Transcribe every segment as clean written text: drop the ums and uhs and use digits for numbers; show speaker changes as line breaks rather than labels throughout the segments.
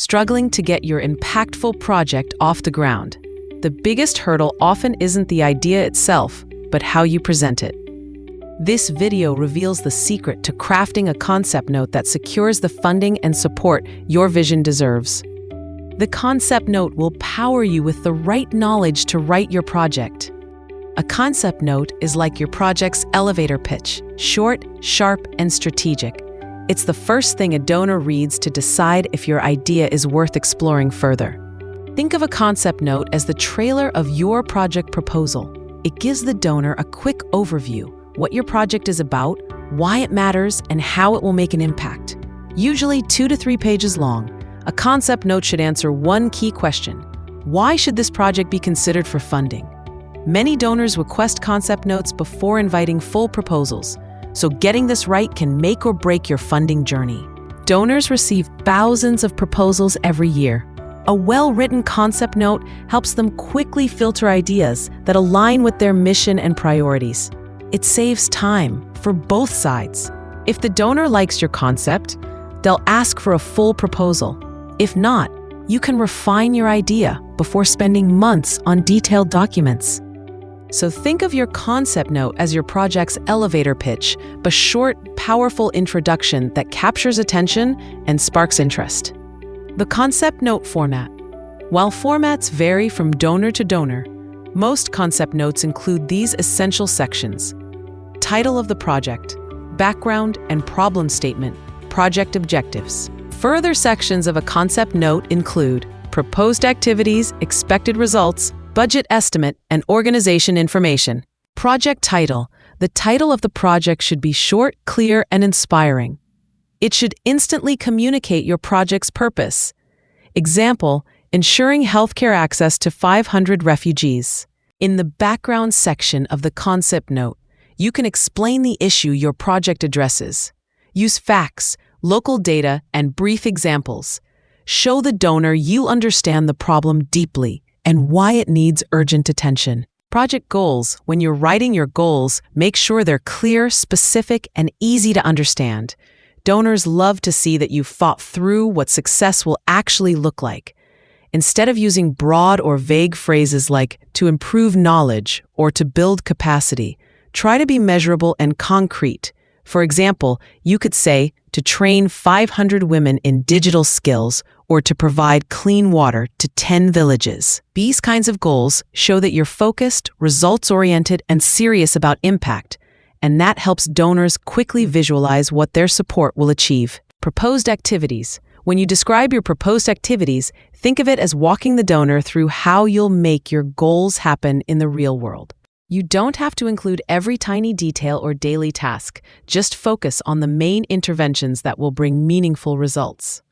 Struggling to get your impactful project off the ground? The biggest hurdle often isn't the idea itself, but how you present it. This video reveals the secret to crafting a concept note that secures the funding and support your vision deserves. The concept note will power you with the right knowledge to write your project. A concept note is like your project's elevator pitch, short, sharp, and strategic. It's the first thing a donor reads to decide if your idea is worth exploring further. Think of a concept note as the trailer of your project proposal. It gives the donor a quick overview, what your project is about, why it matters, and how it will make an impact. Usually 2 to 3 pages long, a concept note should answer one key question: why should this project be considered for funding? Many donors request concept notes before inviting full proposals, so getting this right can make or break your funding journey. Donors receive thousands of proposals every year. A well-written concept note helps them quickly filter ideas that align with their mission and priorities. It saves time for both sides. If the donor likes your concept, they'll ask for a full proposal. If not, you can refine your idea before spending months on detailed documents. So think of your concept note as your project's elevator pitch, a short, powerful introduction that captures attention and sparks interest. The concept note format. While formats vary from donor to donor, most concept notes include these essential sections: title of the project, background and problem statement, project objectives. Further sections of a concept note include proposed activities, expected results, budget estimate, and organization information. Project title. The title of the project should be short, clear, and inspiring. It should instantly communicate your project's purpose. Example, ensuring healthcare access to 500 refugees. In the background section of the concept note, you can explain the issue your project addresses. Use facts, local data, and brief examples. Show the donor you understand the problem deeply and why it needs urgent attention. Project goals. When you're writing your goals, make sure they're clear, specific, and easy to understand. Donors love to see that you've thought through what success will actually look like. Instead of using broad or vague phrases like to improve knowledge or to build capacity, try to be measurable and concrete. For example, you could say to train 500 women in digital skills or to provide clean water to 10 villages. These kinds of goals show that you're focused, results-oriented, and serious about impact, and that helps donors quickly visualize what their support will achieve. Proposed activities. When you describe your proposed activities, think of it as walking the donor through how you'll make your goals happen in the real world. You don't have to include every tiny detail or daily task. Just focus on the main interventions that will bring meaningful results.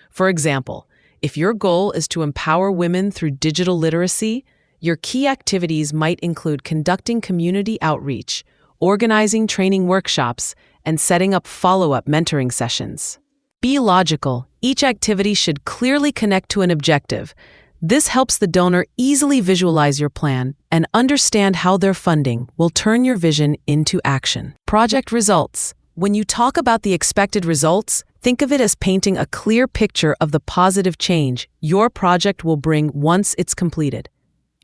For example, if your goal is to empower women through digital literacy, your key activities might include conducting community outreach, organizing training workshops, and setting up follow-up mentoring sessions. Be logical. Each activity should clearly connect to an objective. This helps the donor easily visualize your plan and understand how their funding will turn your vision into action. Project results. When you talk about the expected results, think of it as painting a clear picture of the positive change your project will bring once it's completed.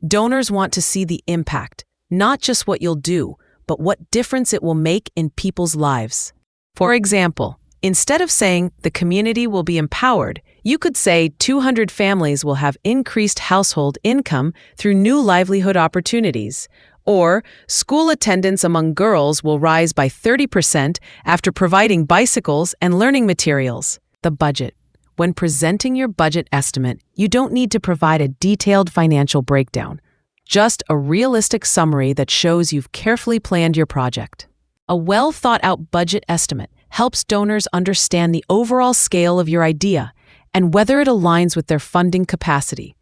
Donors want to see the impact, not just what you'll do, but what difference it will make in people's lives. For example, instead of saying the community will be empowered, you could say 200 families will have increased household income through new livelihood opportunities, or school attendance among girls will rise by 30% after providing bicycles and learning materials. The budget. When presenting your budget estimate, you don't need to provide a detailed financial breakdown, just a realistic summary that shows you've carefully planned your project. A well-thought-out budget estimate helps donors understand the overall scale of your idea and whether it aligns with their funding capacity.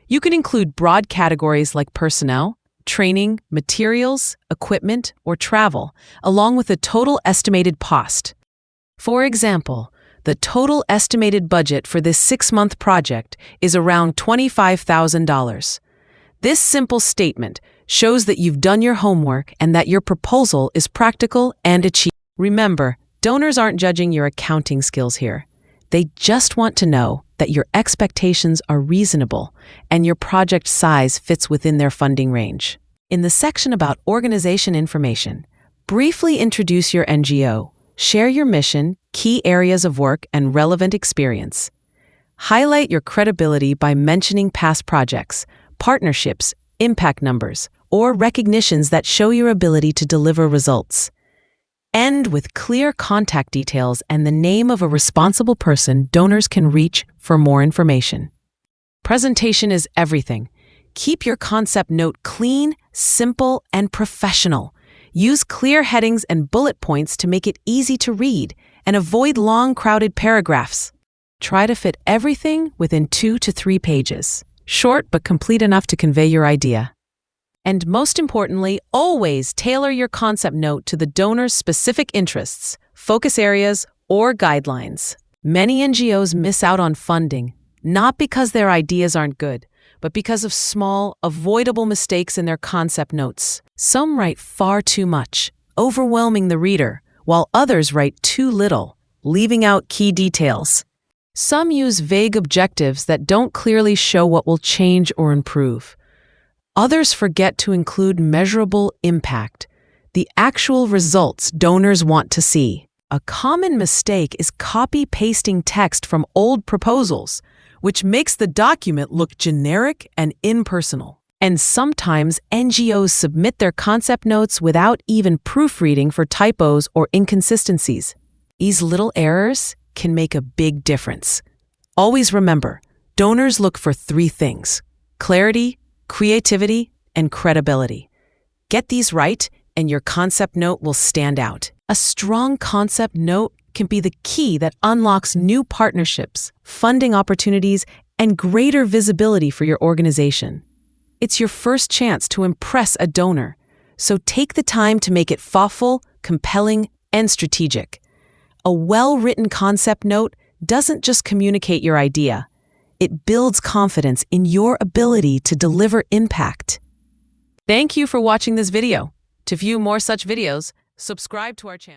You can include broad categories like personnel, training, materials, equipment, or travel, along with the total estimated cost. For example, the total estimated budget for this 6-month project is around $25,000. This simple statement shows that you've done your homework and that your proposal is practical and achievable. Remember, donors aren't judging your accounting skills here. They just want to know that your expectations are reasonable and your project size fits within their funding range. In the section about organization information, briefly introduce your NGO, share your mission, key areas of work, and relevant experience. Highlight your credibility by mentioning past projects, partnerships, impact numbers, or recognitions that show your ability to deliver results. End with clear contact details and the name of a responsible person donors can reach for more information. Presentation is everything. Keep your concept note clean, simple, and professional. Use clear headings and bullet points to make it easy to read, and avoid long, crowded paragraphs. Try to fit everything within 2 to 3 pages, short but complete enough to convey your idea. And most importantly, always tailor your concept note to the donor's specific interests, focus areas, or guidelines. Many NGOs miss out on funding, not because their ideas aren't good, but because of small, avoidable mistakes in their concept notes. Some write far too much, overwhelming the reader, while others write too little, leaving out key details. Some use vague objectives that don't clearly show what will change or improve. Others forget to include measurable impact, the actual results donors want to see. A common mistake is copy-pasting text from old proposals, which makes the document look generic and impersonal. And sometimes NGOs submit their concept notes without even proofreading for typos or inconsistencies. These little errors can make a big difference. Always remember, donors look for 3 things: clarity, creativity, and credibility. Get these right, and your concept note will stand out. A strong concept note can be the key that unlocks new partnerships, funding opportunities, and greater visibility for your organization. It's your first chance to impress a donor, so take the time to make it thoughtful, compelling, and strategic. A well-written concept note doesn't just communicate your idea. It builds confidence in your ability to deliver impact. Thank you for watching this video. To view more such videos, subscribe to our channel.